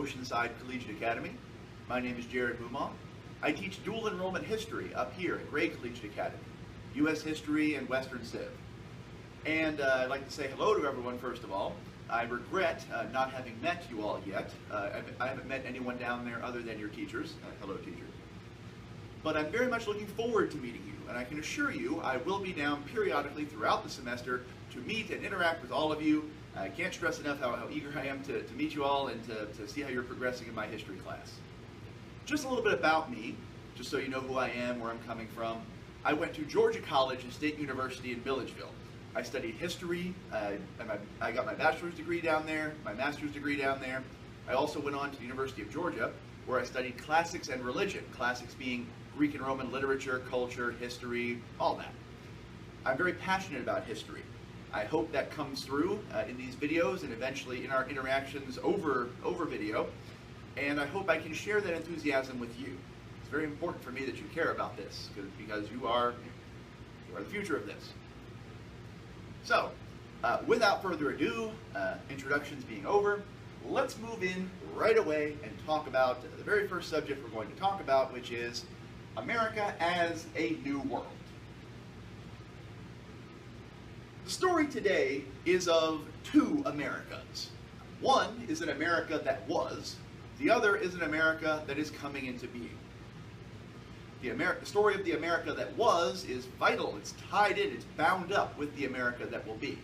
Oceanside Collegiate Academy. My name is Jared Mumon. I teach dual enrollment history up here at Gray Collegiate Academy, U.S. History and Western Civ. And I'd like to say hello to everyone first of all. I regret not having met you all yet. I haven't met anyone down there other than your teachers. Hello, teachers. But I'm very much looking forward to meeting you, and I can assure you I will be down periodically throughout the semester to meet and interact with all of you. I can't stress enough how eager I am to meet you all and to see how you're progressing in my history class. Just a little bit about me, just so you know who I am, where I'm coming from. I went to Georgia College and State University in Milledgeville. I studied history, I got my bachelor's degree down there, my master's degree down there. I also went on to the University of Georgia, where I studied classics and religion, classics being Greek and Roman literature, culture, history, all that. I'm very passionate about history. I hope that comes through in these videos and eventually in our interactions over video, and I hope I can share that enthusiasm with you. It's very important for me that you care about this, because you are the future of this. So, without further ado, introductions being over, let's move in right away and talk about the very first subject we're going to talk about, which is America as a New World. The story today is of two Americas. One is an America that was, the other is an America that is coming into being. The story of the America that was is vital, it's tied in, it's bound up with the America that will be.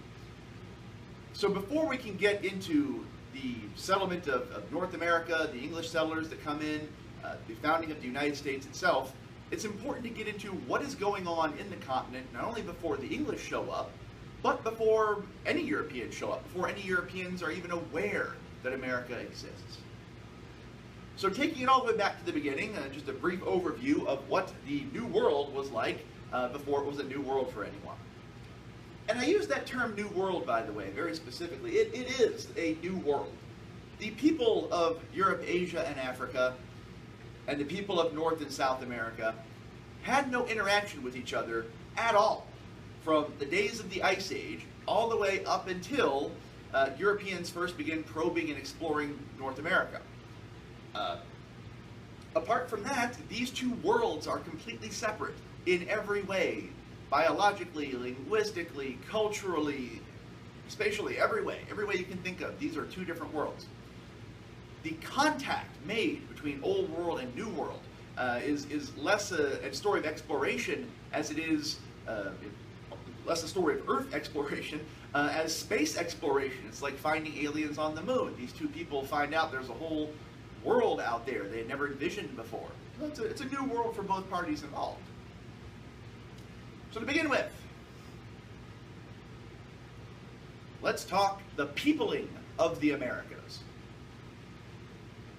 So before we can get into the settlement of North America, the English settlers that come in, the founding of the United States itself, it's important to get into what is going on in the continent, not only before the English show up, but before any Europeans show up, before any Europeans are even aware that America exists. So taking it all the way back to the beginning, just a brief overview of what the New World was like before it was a new world for anyone. And I use that term New World, by the way, very specifically. It is a new world. The people of Europe, Asia, and Africa, and the people of North and South America had no interaction with each other at all from the days of the Ice Age all the way up until Europeans first began probing and exploring North America. Apart from that, these two worlds are completely separate in every way, biologically, linguistically, culturally, spatially, every way you can think of. These are two different worlds. The contact made between Old World and New World is less a story of exploration as it is less a story of Earth exploration as space exploration. It's like finding aliens on the moon. These two people find out there's a whole world out there they had never envisioned before. It's a new world for both parties involved. So to begin with, let's talk the peopling of the Americas.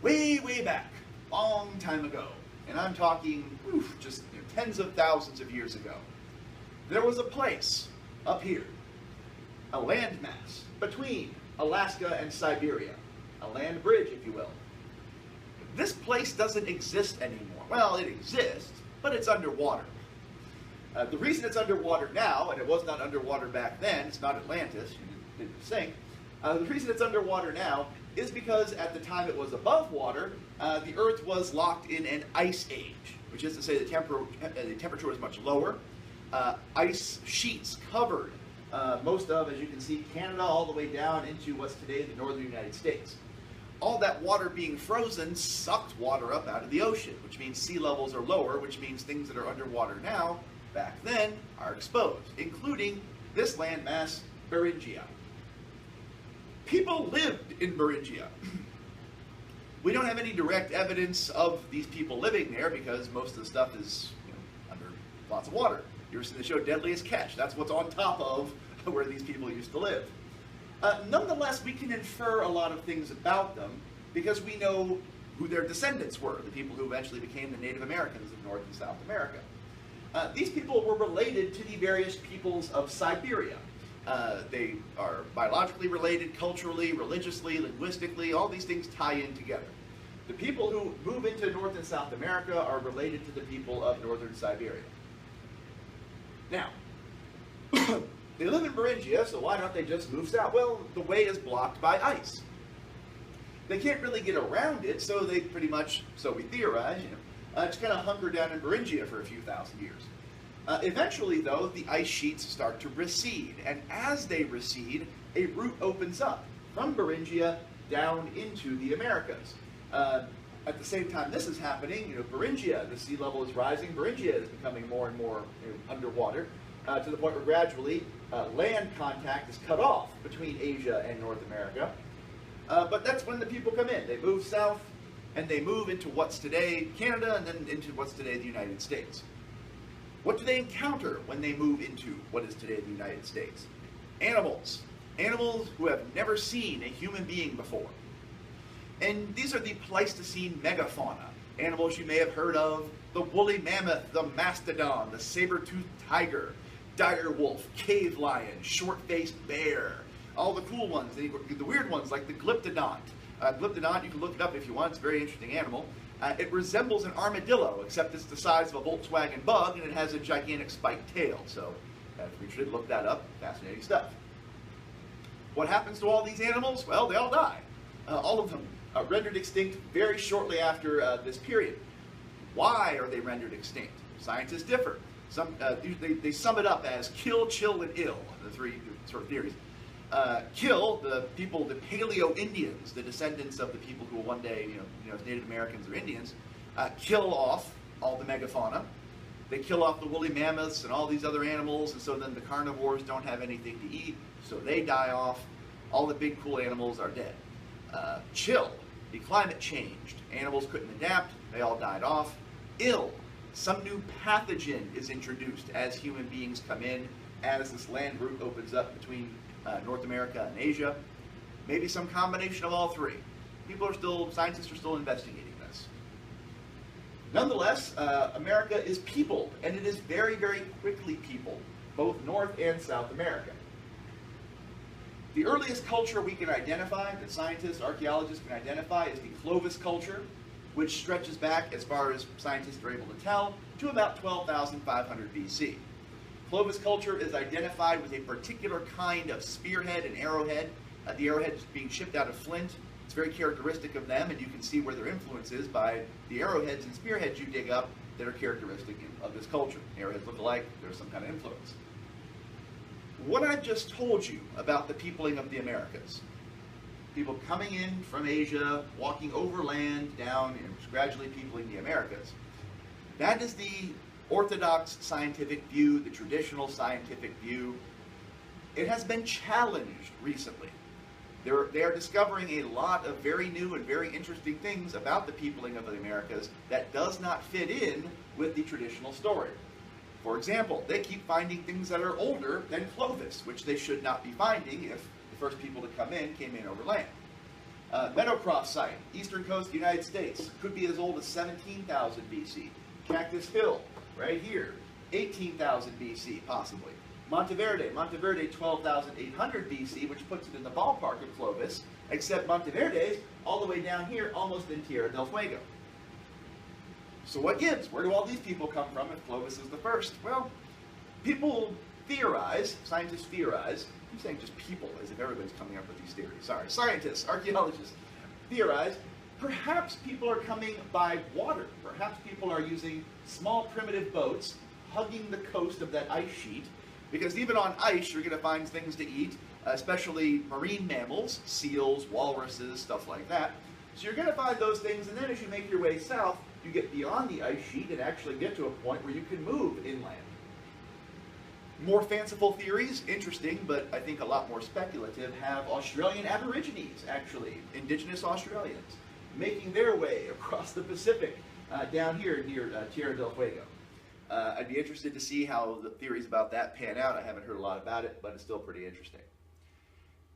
Way back, long time ago, and I'm talking just tens of thousands of years ago, there was a place up here, a landmass between Alaska and Siberia, a land bridge, if you will. This place doesn't exist anymore. Well, it exists, but it's underwater. The reason it's underwater now, and it was not underwater back then, it's not Atlantis, you didn't sink. The reason it's underwater now is because at the time it was above water, the Earth was locked in an ice age, which is to say the temperature was much lower. Ice sheets covered most of, as you can see, Canada all the way down into what's today the northern United States. All that water being frozen sucked water up out of the ocean, which means sea levels are lower, which means things that are underwater now, back then, are exposed, including this landmass, Beringia. People lived in Beringia. We don't have any direct evidence of these people living there because most of the stuff is under lots of water. You ever seen the show Deadliest Catch? That's what's on top of where these people used to live. Nonetheless, we can infer a lot of things about them because we know who their descendants were, the people who eventually became the Native Americans of North and South America. These people were related to the various peoples of Siberia. They are biologically related, culturally, religiously, linguistically, all these things tie in together. The people who move into North and South America are related to the people of Northern Siberia. Now, they live in Beringia, so why don't they just move south? Well, the way is blocked by ice. They can't really get around it, so they pretty much, so we theorize, just kind of hunker down in Beringia for a few thousand years. Eventually, though, the ice sheets start to recede, and as they recede, a route opens up from Beringia down into the Americas. At the same time this is happening, Beringia, the sea level is rising. Beringia is becoming more and more underwater, to the point where gradually land contact is cut off between Asia and North America. But that's when the people come in. They move south, and they move into what's today Canada, and then into what's today the United States. What do they encounter when they move into what is today the United States? Animals. Animals who have never seen a human being before. And these are the Pleistocene megafauna. Animals you may have heard of: the woolly mammoth, the mastodon, the saber-toothed tiger, dire wolf, cave lion, short-faced bear. All the cool ones, the weird ones like the glyptodont. Glyptodont, you can look it up if you want, it's a very interesting animal. It resembles an armadillo, except it's the size of a Volkswagen Bug, and it has a gigantic spiked tail. So we should look that up. Fascinating stuff. What happens to all these animals? Well, they all die. All of them rendered extinct very shortly after this period. Why are they rendered extinct? Scientists differ. They sum it up as kill, chill, and ill, the three sort of theories. Kill, the people, the Paleo-Indians, the descendants of the people who will one day, as Native Americans or Indians, kill off all the megafauna. They kill off the woolly mammoths and all these other animals, and so then the carnivores don't have anything to eat, so they die off. All the big cool animals are dead. Chill, the climate changed. Animals couldn't adapt, they all died off. Ill, some new pathogen is introduced as human beings come in, as this land route opens up between North America and Asia. Maybe some combination of all three. Scientists are still investigating this. Nonetheless, America is peopled, and it is very, very quickly peopled, both North and South America. The earliest culture we can identify, that scientists, archaeologists can identify, is the Clovis culture, which stretches back, as far as scientists are able to tell, to about 12,500 BC. Clovis culture is identified with a particular kind of spearhead and arrowhead. The arrowhead is being shipped out of flint. It's very characteristic of them, and you can see where their influence is by the arrowheads and spearheads you dig up that are characteristic of this culture. Arrowheads look alike, there's some kind of influence. What I've just told you about the peopling of the Americas, people coming in from Asia, walking overland, down, and gradually peopling the Americas, that is the orthodox scientific view, the traditional scientific view. It has been challenged recently. They are discovering a lot of very new and very interesting things about the peopling of the Americas that does not fit in with the traditional story. For example, they keep finding things that are older than Clovis, which they should not be finding if the first people to come in came in over land. Meadowcroft site, eastern coast, United States, could be as old as 17,000 BC. Cactus Hill, right here, 18,000 BC, possibly. Monteverde, 12,800 BC, which puts it in the ballpark of Clovis, except Monteverde's all the way down here, almost in Tierra del Fuego. So what gives? Where do all these people come from if Clovis is the first? Well, people theorize, scientists theorize, I'm saying just people, as if everybody's coming up with these theories. Sorry, scientists, archaeologists theorize, perhaps people are coming by water. Perhaps people are using small primitive boats, hugging the coast of that ice sheet, because even on ice you're going to find things to eat, especially marine mammals, seals, walruses, stuff like that. So you're going to find those things, and then as you make your way south, you get beyond the ice sheet and actually get to a point where you can move inland. More fanciful theories, interesting, but I think a lot more speculative, have Australian Aborigines, actually, indigenous Australians, making their way across the Pacific down here near Tierra del Fuego. I'd be interested to see how the theories about that pan out. I haven't heard a lot about it, but it's still pretty interesting.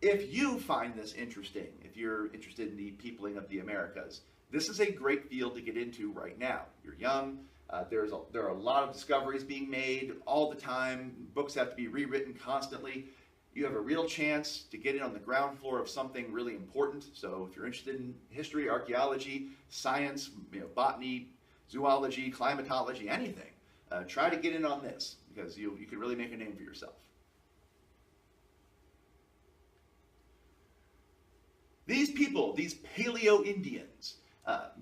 If you find this interesting, if you're interested in the peopling of the Americas, this is a great field to get into right now. You're young. There are a lot of discoveries being made all the time. Books have to be rewritten constantly. You have a real chance to get in on the ground floor of something really important. So if you're interested in history, archaeology, science, botany, zoology, climatology, anything, try to get in on this, because you can really make a name for yourself. These people, these Paleo-Indians,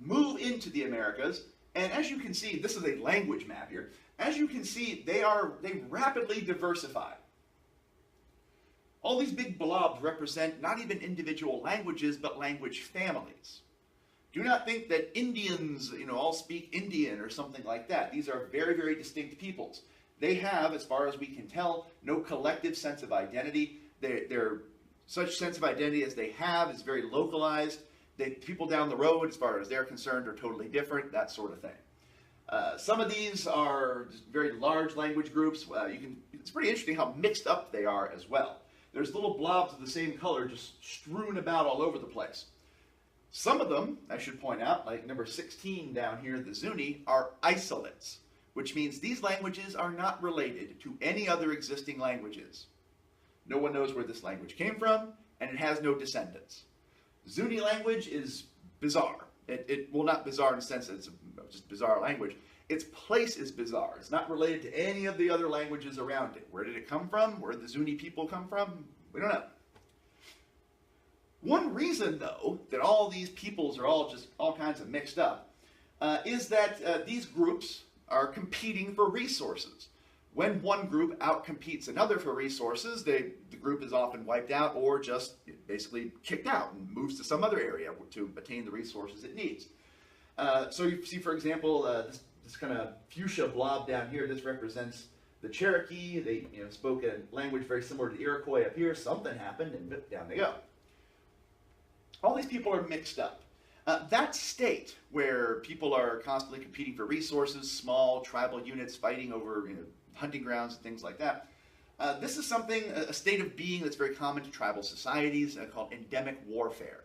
move into the Americas, and as you can see, this is a language map here. As you can see, they rapidly diversify. All these big blobs represent not even individual languages, but language families. Do not think that Indians, all speak Indian or something like that. These are very, very distinct peoples. They have, as far as we can tell, no collective sense of identity. Their such sense of identity as they have is very localized. People down the road, as far as they're concerned, are totally different, that sort of thing. Some of these are very large language groups. It's pretty interesting how mixed up they are as well. There's little blobs of the same color just strewn about all over the place. Some of them, I should point out, like number 16 down here, the Zuni, are isolates, which means these languages are not related to any other existing languages. No one knows where this language came from, and it has no descendants. Zuni language is bizarre. Well, not bizarre in the sense that it's just bizarre language. Its place is bizarre. It's not related to any of the other languages around it. Where did it come from? Where did the Zuni people come from? We don't know. One reason, though, that all these peoples are all kinds of mixed up is that these groups are competing for resources. When one group outcompetes another for resources, the group is often wiped out or just basically kicked out and moves to some other area to attain the resources it needs. So you see, for example, this kind of fuchsia blob down here, this represents the Cherokee. They spoke a language very similar to the Iroquois up here. Something happened and down they go. All these people are mixed up. That state where people are constantly competing for resources, small tribal units fighting over hunting grounds and things like that, this is a state of being that's very common to tribal societies called endemic warfare.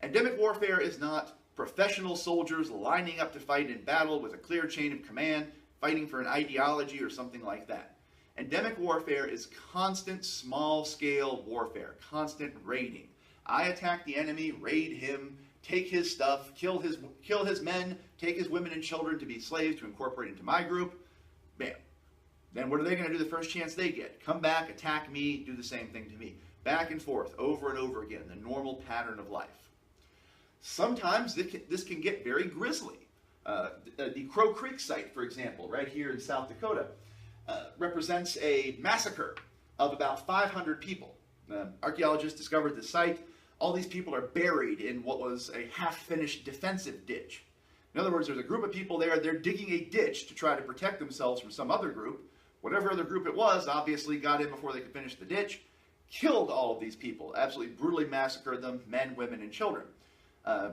Endemic warfare is not professional soldiers lining up to fight in battle with a clear chain of command, fighting for an ideology or something like that. Endemic warfare is constant small-scale warfare, constant raiding. I attack the enemy, raid him, take his stuff, kill his men, take his women and children to be slaves to incorporate into my group. Bam. Then what are they going to do the first chance they get? Come back, attack me, do the same thing to me. Back and forth, over and over again, the normal pattern of life. Sometimes this can get very grisly. The Crow Creek site, for example, right here in South Dakota, represents a massacre of about 500 people. Archaeologists discovered the site. All these people are buried in what was a half-finished defensive ditch. In other words, there's a group of people there, they're digging a ditch to try to protect themselves from some other group. Whatever other group it was, obviously got in before they could finish the ditch, killed all of these people, absolutely brutally massacred them, men, women, and children.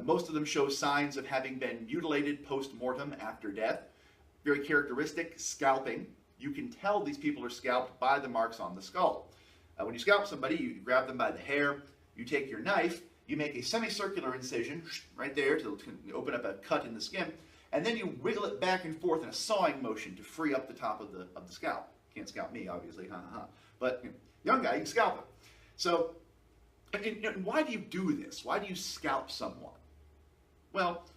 Most of them show signs of having been mutilated post-mortem after death. Very characteristic, scalping. You can tell these people are scalped by the marks on the skull. When you scalp somebody, you grab them by the hair, you take your knife, you make a semicircular incision right there to open up a cut in the skin, and then you wiggle it back and forth in a sawing motion to free up the top of the scalp. Can't scalp me, obviously, but young guy, you can scalp him. So, why do you do this? Why do you scalp someone? Well,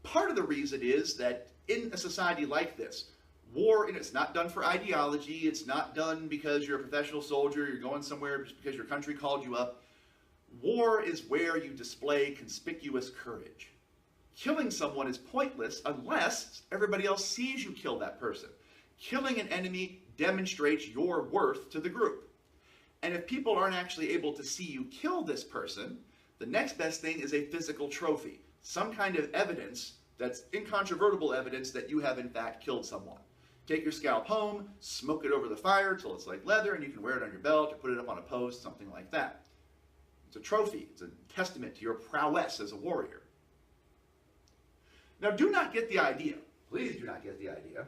part of the reason is that in a society like this, war, it's not done for ideology, it's not done because you're a professional soldier, you're going somewhere just because your country called you up. War is where you display conspicuous courage. Killing someone is pointless unless everybody else sees you kill that person. Killing an enemy demonstrates your worth to the group. And if people aren't actually able to see you kill this person, the next best thing is a physical trophy. Some kind of evidence that's incontrovertible evidence that you have in fact killed someone. Take your scalp home, smoke it over the fire until it's like leather, and you can wear it on your belt or put it up on a post, something like that. It's a trophy. It's a testament to your prowess as a warrior. Now, do not get the idea, please do not get the idea,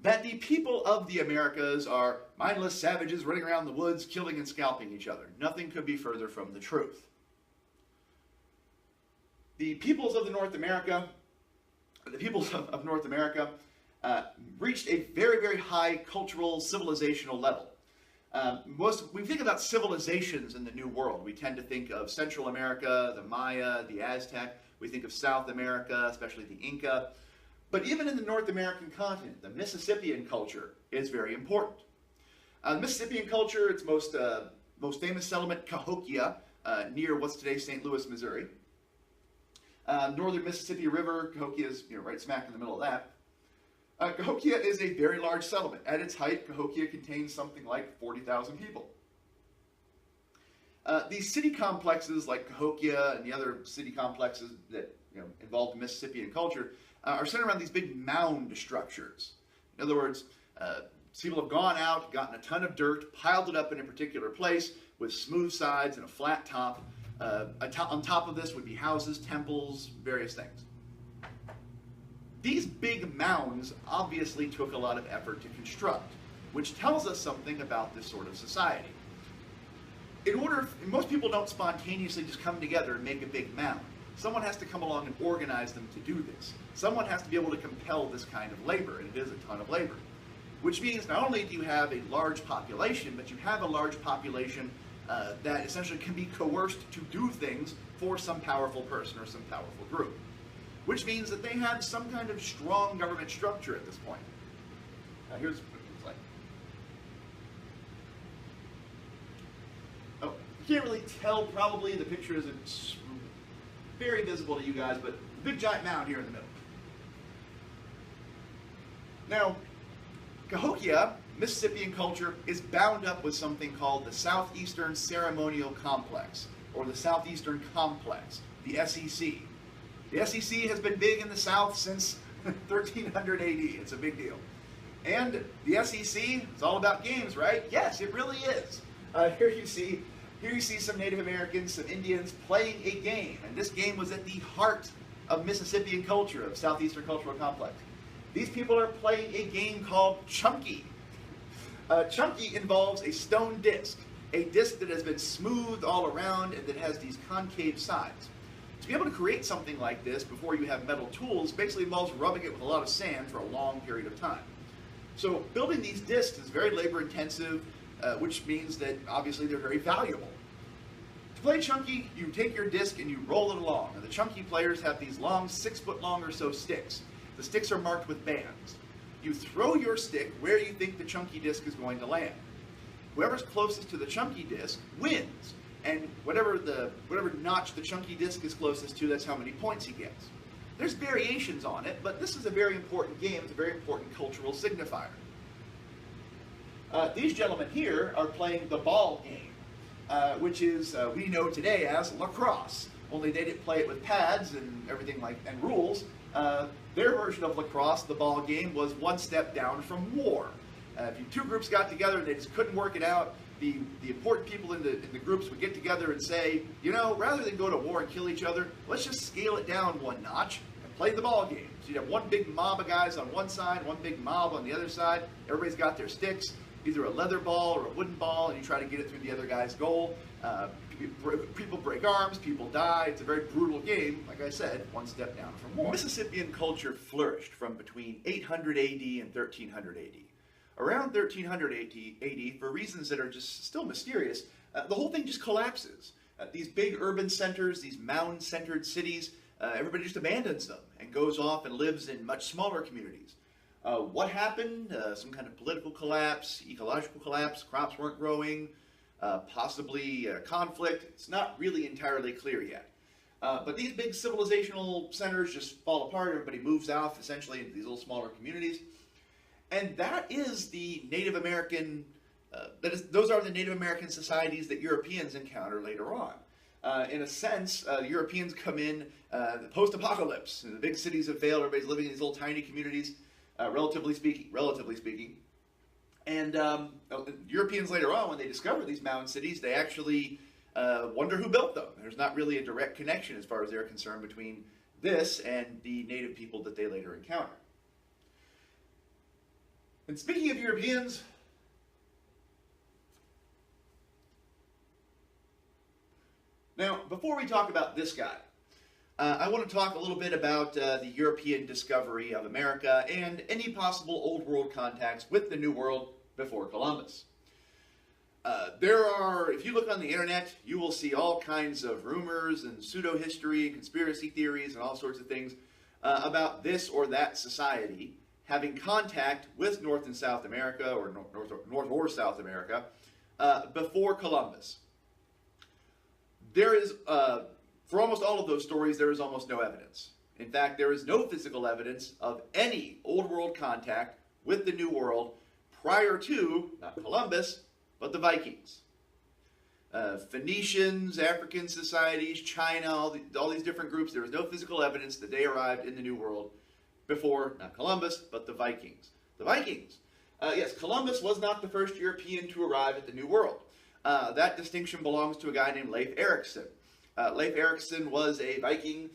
that the people of the Americas are mindless savages running around the woods, killing and scalping each other. Nothing could be further from the truth. The peoples of North America reached a very, very high cultural, civilizational level. When we think about civilizations in the New World, we tend to think of Central America, the Maya, the Aztec. We think of South America, especially the Inca. But even in the North American continent, the Mississippian culture is very important. The Mississippian culture, its most most famous settlement, Cahokia, near what's today St. Louis, Missouri. Northern Mississippi River, Cahokia is right smack in the middle of that. Cahokia is a very large settlement. At its height, Cahokia contains something like 40,000 people. These city complexes like Cahokia and the other city complexes that involve the Mississippian culture are centered around these big mound structures. In other words, people have gone out, gotten a ton of dirt, piled it up in a particular place with smooth sides and a flat top. On top of this would be houses, temples, various things. These big mounds obviously took a lot of effort to construct, which tells us something about this sort of society. Most people don't spontaneously just come together and make a big mound. Someone has to come along and organize them to do this. Someone has to be able to compel this kind of labor, and it is a ton of labor. Which means not only do you have a large population, but you have a large population that essentially can be coerced to do things for some powerful person or some powerful group. Which means that they have some kind of strong government structure at this point. Here's what it looks like. Oh, you can't really tell probably, the picture isn't very visible to you guys, but big giant mound here in the middle. Now, Cahokia, Mississippian culture, is bound up with something called the Southeastern Ceremonial Complex, or the Southeastern Complex, the SEC. The SEC has been big in the South since 1300 AD. It's a big deal. And the SEC, it's all about games, right? Yes, it really is. Here you see some Native Americans, some Indians playing a game. And this game was at the heart of Mississippian culture, of Southeastern Cultural Complex. These people are playing a game called Chunky. Chunky involves a stone disc that has been smoothed all around and that has these concave sides. To be able to create something like this before you have metal tools basically involves rubbing it with a lot of sand for a long period of time. So building these discs is very labor intensive, which means that obviously they're very valuable. To play Chunky, you take your disc and you roll it along. And the Chunky players have these long, 6 foot long or so sticks. The sticks are marked with bands. You throw your stick where you think the Chunky disc is going to land. Whoever's closest to the Chunky disc wins. And whatever notch the Chunky disc is closest to, that's how many points he gets. There's variations on it, but this is a very important game. It's a very important cultural signifier. These gentlemen here are playing the ball game, which is, we know today as lacrosse. Only they didn't play it with pads and everything and rules. Their version of lacrosse, the ball game, was one step down from war. If two groups got together and they just couldn't work it out, the important people in the groups would get together and say, rather than go to war and kill each other, let's just scale it down one notch and play the ball game. So you'd have one big mob of guys on one side, one big mob on the other side. Everybody's got their sticks, either a leather ball or a wooden ball, and you try to get it through the other guy's goal. People break arms, people die. It's a very brutal game, like I said, one step down from war. Mississippian culture flourished from between 800 AD and 1300 AD. Around 1300 AD, for reasons that are just still mysterious, the whole thing just collapses. These big urban centers, these mound-centered cities, everybody just abandons them and goes off and lives in much smaller communities. What happened? Some kind of political collapse, ecological collapse, crops weren't growing, possibly conflict. It's not really entirely clear yet. But these big civilizational centers just fall apart. Everybody moves out essentially into these little smaller communities. And that is the Native American, those are the Native American societies that Europeans encounter later on. In a sense, Europeans come in the post-apocalypse. The big cities have failed. Everybody's living in these little tiny communities, relatively speaking. And Europeans later on, when they discover these mound cities, they actually wonder who built them. There's not really a direct connection as far as they're concerned between this and the native people that they later encounter. And speaking of Europeans, now, before we talk about this guy, I want to talk a little bit about the European discovery of America and any possible Old World contacts with the New World before Columbus. If you look on the internet, you will see all kinds of rumors and pseudo-history and conspiracy theories and all sorts of things about this or that society having contact with North and South America, or North or South America, before Columbus. There is, for almost all of those stories, there is almost no evidence. In fact, there is no physical evidence of any Old World contact with the New World prior to, not Columbus, but the Vikings. Phoenicians, African societies, China, all these different groups, there was no physical evidence that they arrived in the New World before, not Columbus, but the Vikings. The Vikings. Yes, Columbus was not the first European to arrive at the New World. That distinction belongs to a guy named Leif Erikson. Leif Erikson was a Viking.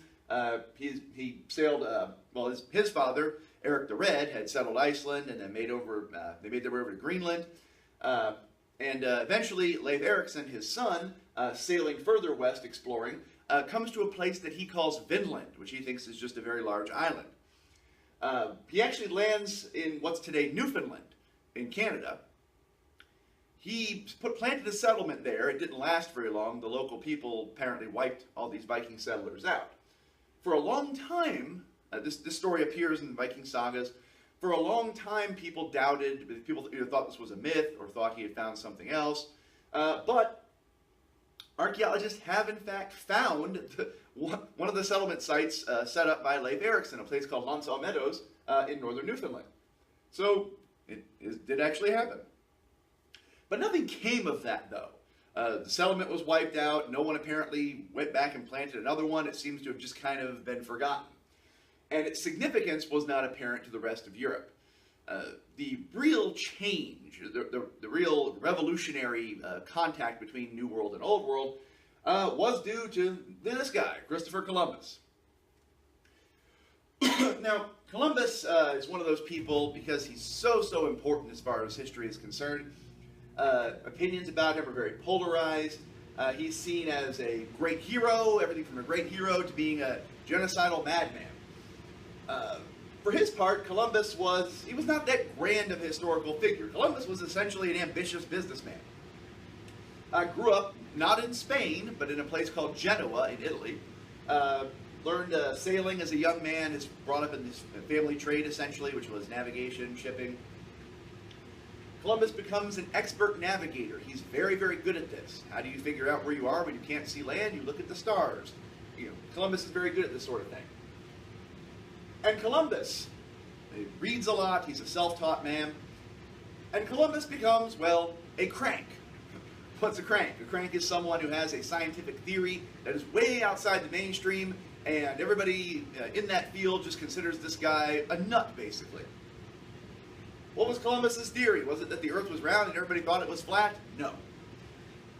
He sailed, well, his father, Eric the Red, had settled Iceland and then they made their way over to Greenland. And eventually, Leif Erikson, his son, sailing further west, exploring, comes to a place that he calls Vinland, which he thinks is just a very large island. He actually lands in what's today Newfoundland, in Canada. He planted a settlement there. It didn't last very long. The local people apparently wiped all these Viking settlers out. For a long time, this story appears in Viking sagas. For a long time, people doubted, people either thought this was a myth or thought he had found something else. But archaeologists have, in fact, found one of the settlement sites set up by Leif Erikson, a place called Lansall Meadows in northern Newfoundland. So it did actually happen. But nothing came of that, though. The settlement was wiped out. No one apparently went back and planted another one. It seems to have just kind of been forgotten. And its significance was not apparent to the rest of Europe. The real change, the real revolutionary contact between New World and Old World was due to this guy, Christopher Columbus. Now, Columbus is one of those people, because he's so important as far as history is concerned. Opinions about him are very polarized. He's seen as a great hero, everything from a great hero to being a genocidal madman. For his part, Columbus was not that grand of a historical figure. Columbus was essentially an ambitious businessman. Grew up not in Spain, but in a place called Genoa in Italy. Learned sailing as a young man, is brought up in this family trade essentially, which was navigation, shipping. Columbus becomes an expert navigator. He's very good at this. How do you figure out where you are when you can't see land? You look at the stars. Columbus is very good at this sort of thing. And Columbus, he reads a lot, he's a self-taught man, and Columbus becomes, well, a crank. What's a crank? A crank is someone who has a scientific theory that is way outside the mainstream, and everybody in that field just considers this guy a nut, basically. What was Columbus's theory? Was it that the Earth was round and everybody thought it was flat? No.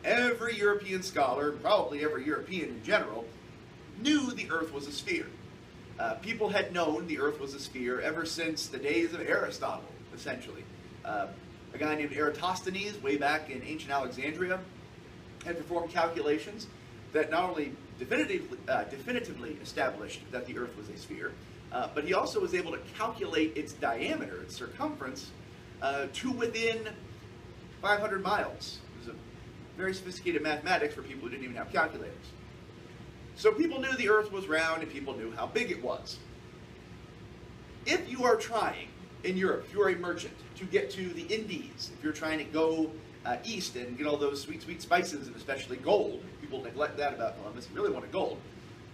Every European scholar, probably every European in general, knew the Earth was a sphere. People had known the Earth was a sphere ever since the days of Aristotle, essentially. A guy named Eratosthenes, way back in ancient Alexandria, had performed calculations that not only definitively established that the Earth was a sphere, but he also was able to calculate its diameter, its circumference, to within 500 miles. It was a very sophisticated mathematics for people who didn't even have calculators. So people knew the Earth was round and people knew how big it was. If you are trying, in Europe, if you are a merchant, to get to the Indies, if you're trying to go east and get all those sweet spices and especially gold, people neglect that about Columbus, you really wanted gold.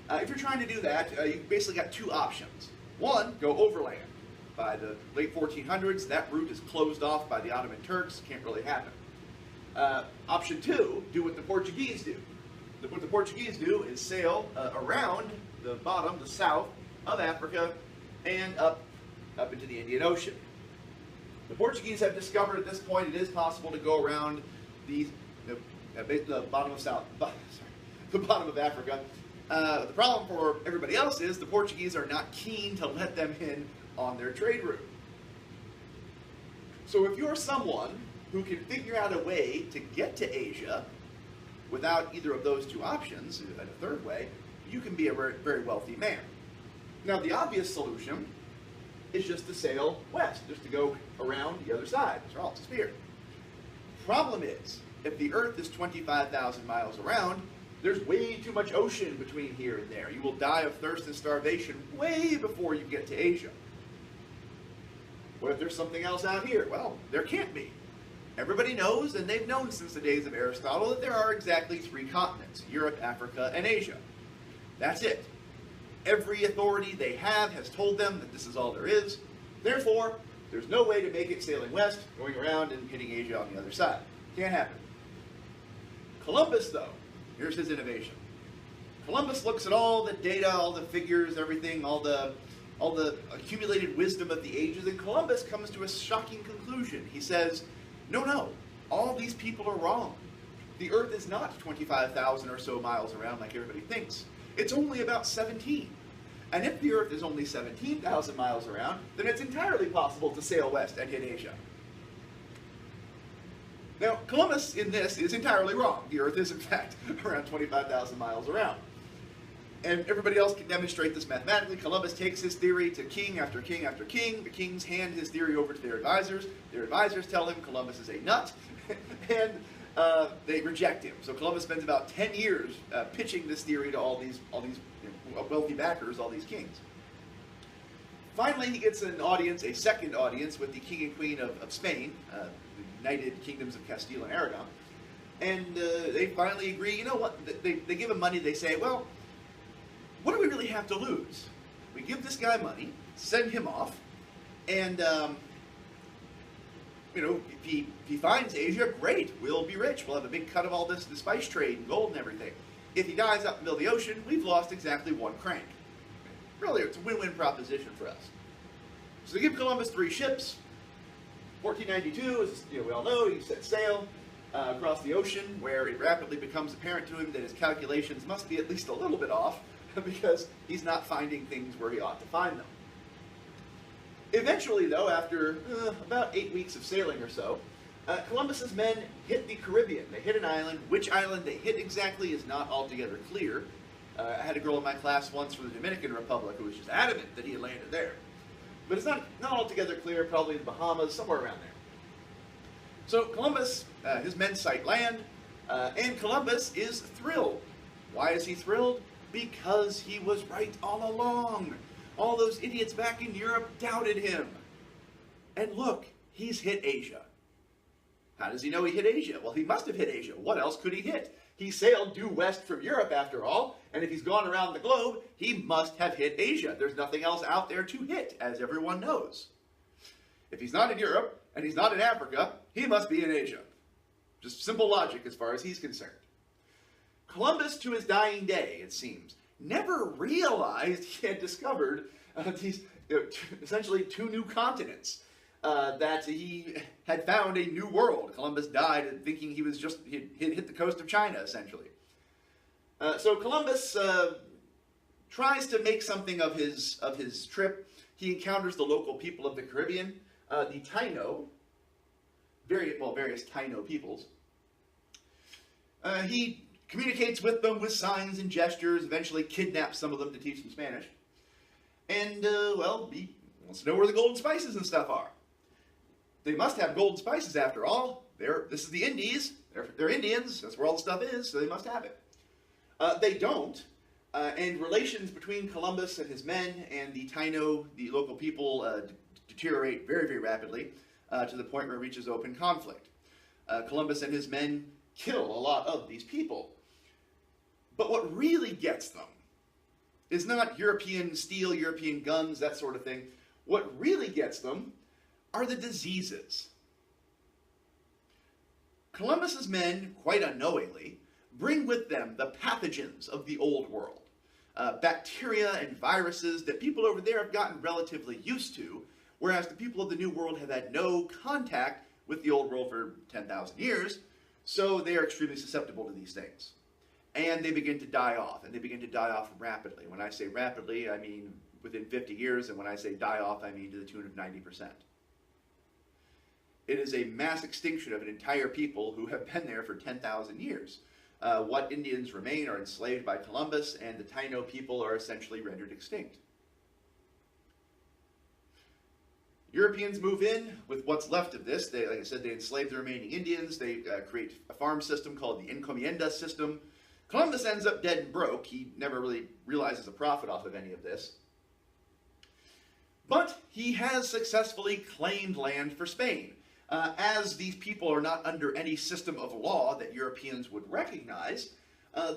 If you're trying to do that, you basically got two options. One, go overland. By the late 1400s, that route is closed off by the Ottoman Turks, can't really happen. Option two, do what the Portuguese do. What the Portuguese do is sail around the bottom, the south of Africa, and up into the Indian Ocean. The Portuguese have discovered at this point it is possible to go around the bottom of the bottom of Africa. The problem for everybody else is the Portuguese are not keen to let them in on their trade route. So if you're someone who can figure out a way to get to Asia without either of those two options, and a third way, you can be a very wealthy man. Now, the obvious solution is just to sail west, just to go around the other side. It's all, it's a sphere. Problem is, if the Earth is 25,000 miles around, there's way too much ocean between here and there. You will die of thirst and starvation way before you get to Asia. What if there's something else out here? Well, there can't be. Everybody knows, and they've known since the days of Aristotle, that there are exactly 3 continents: Europe, Africa, and Asia. That's it. Every authority they have has told them that this is all there is. Therefore, there's no way to make it sailing west, going around and hitting Asia on the other side. Can't happen. Columbus, though, here's his innovation. Columbus looks at all the data, all the figures, everything, all the accumulated wisdom of the ages, and Columbus comes to a shocking conclusion. He says, no, all these people are wrong. The Earth is not 25,000 or so miles around like everybody thinks. It's only about 17. And if the Earth is only 17,000 miles around, then it's entirely possible to sail west and hit Asia. Now, Columbus in this is entirely wrong. The Earth is, in fact, around 25,000 miles around. And everybody else can demonstrate this mathematically. Columbus takes his theory to king after king after king. The kings hand his theory over to their advisors. Their advisors tell him Columbus is a nut, and they reject him. So Columbus spends about 10 years pitching this theory to all these wealthy backers, all these kings. Finally, he gets an audience, a second audience, with the king and queen of Spain, the United Kingdoms of Castile and Aragon. And they finally agree, you know what, they give him money, they say, well, what do we really have to lose? We give this guy money, send him off, and if he finds Asia, great, we'll be rich. We'll have a big cut of all the spice trade and gold and everything. If he dies out in the middle of the ocean, we've lost exactly 1 crank. Really, it's a win-win proposition for us. So they give Columbus 3 ships. 1492, as we all know, he sets sail across the ocean, where it rapidly becomes apparent to him that his calculations must be at least a little bit off, because he's not finding things where he ought to find them. Eventually, though, after about 8 weeks of sailing or so, Columbus's men hit the Caribbean. They hit an island. Which island they hit exactly is not altogether clear. I had a girl in my class once from the Dominican Republic who was just adamant that he had landed there. But it's not altogether clear, probably the Bahamas, somewhere around there. So Columbus, his men sight land, and Columbus is thrilled. Why is he thrilled? Because he was right all along. All those idiots back in Europe doubted him. And look, he's hit Asia. How does he know he hit Asia? Well, he must have hit Asia. What else could he hit? He sailed due west from Europe, after all, and if he's gone around the globe, he must have hit Asia. There's nothing else out there to hit, as everyone knows. If he's not in Europe, and he's not in Africa, he must be in Asia. Just simple logic as far as he's concerned. Columbus, to his dying day, it seems, never realized he had discovered these essentially 2 new continents, that he had found a new world. Columbus died thinking he hit the coast of China, essentially. So Columbus tries to make something of his trip. He encounters the local people of the Caribbean, the Taino, various Taino peoples. He communicates with them with signs and gestures, eventually kidnaps some of them to teach them Spanish. And, he wants to know where the gold and spices and stuff are. They must have gold and spices, after all. This is the Indies. They're Indians. That's where all the stuff is, so they must have it. They don't, and relations between Columbus and his men and the Taino, the local people, deteriorate very, very rapidly, to the point where it reaches open conflict. Columbus and his men kill a lot of these people. But what really gets them is not European steel, European guns, that sort of thing. What really gets them are the diseases. Columbus's men, quite unknowingly, bring with them the pathogens of the old world. Bacteria and viruses that people over there have gotten relatively used to, whereas the people of the New World have had no contact with the old world for 10,000 years, so they are extremely susceptible to these things. And they begin to die off, and they begin to die off rapidly. When I say rapidly, I mean within 50 years, and when I say die off, I mean to the tune of 90%. It is a mass extinction of an entire people who have been there for 10,000 years. What Indians remain are enslaved by Columbus, and the Taino people are essentially rendered extinct. Europeans move in with what's left of this. Like I said, they enslave the remaining Indians. They create a farm system called the encomienda system. Columbus ends up dead and broke. He never really realizes a profit off of any of this. But he has successfully claimed land for Spain. As these people are not under any system of law that Europeans would recognize,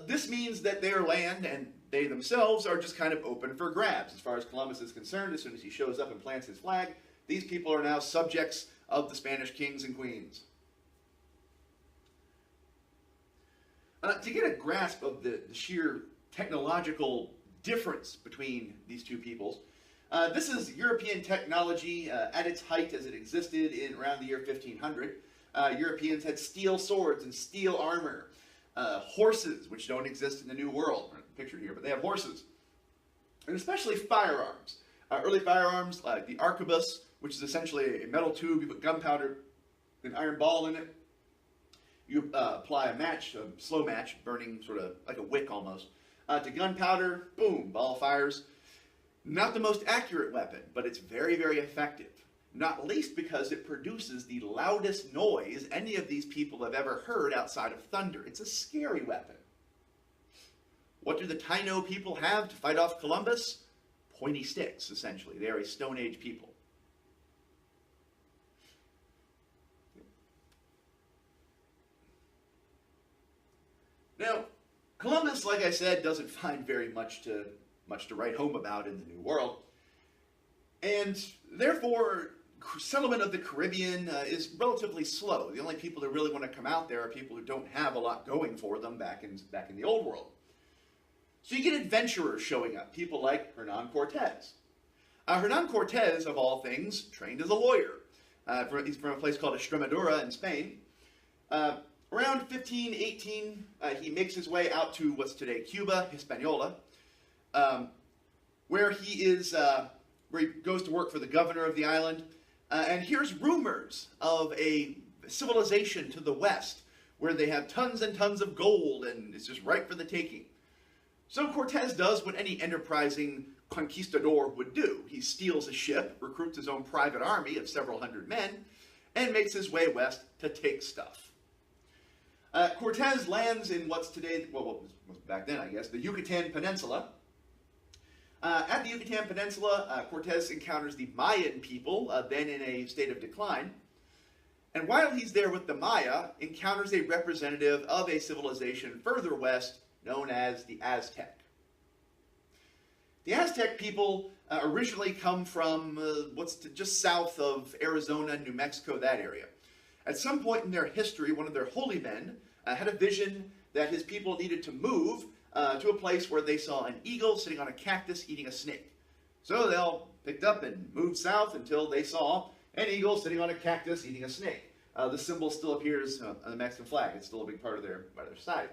this means that their land and they themselves are just kind of open for grabs. As far as Columbus is concerned, as soon as he shows up and plants his flag, these people are now subjects of the Spanish kings and queens. To get a grasp of the sheer technological difference between these two peoples, this is European technology at its height as it existed in around the year 1500. Europeans had steel swords and steel armor, horses, which don't exist in the New World, pictured here, but they have horses, and especially firearms. Early firearms like the arquebus, which is essentially a metal tube, you put gunpowder, an iron ball in it, you apply a match, a slow match, burning sort of like a wick almost, to gunpowder, boom, ball fires. Not the most accurate weapon, but it's very, very effective. Not least because it produces the loudest noise any of these people have ever heard outside of thunder. It's a scary weapon. What do the Taino people have to fight off Columbus? Pointy sticks, essentially. They are a Stone Age people. Now, Columbus, like I said, doesn't find very much to write home about in the New World. And therefore, settlement of the Caribbean is relatively slow. The only people that really want to come out there are people who don't have a lot going for them back in the Old World. So you get adventurers showing up, people like Hernan Cortez. Hernan Cortez, of all things, trained as a lawyer. He's from a place called Extremadura in Spain. Around 1518, he makes his way out to what's today Cuba, Hispaniola, where he goes to work for the governor of the island, and hears rumors of a civilization to the west where they have tons and tons of gold and it's just ripe for the taking. So Cortez does what any enterprising conquistador would do. He steals a ship, recruits his own private army of several hundred men, and makes his way west to take stuff. Cortez lands in what's today, well, what was back then, I guess, the Yucatan Peninsula. At the Yucatan Peninsula, Cortez encounters the Mayan people, then in a state of decline. And while he's there with the Maya, encounters a representative of a civilization further west known as the Aztec. The Aztec people originally come from what's just south of Arizona, New Mexico, that area. At some point in their history, one of their holy men had a vision that his people needed to move to a place where they saw an eagle sitting on a cactus eating a snake. So they all picked up and moved south until they saw an eagle sitting on a cactus eating a snake. The symbol still appears on the Mexican flag. It's still a big part of their side.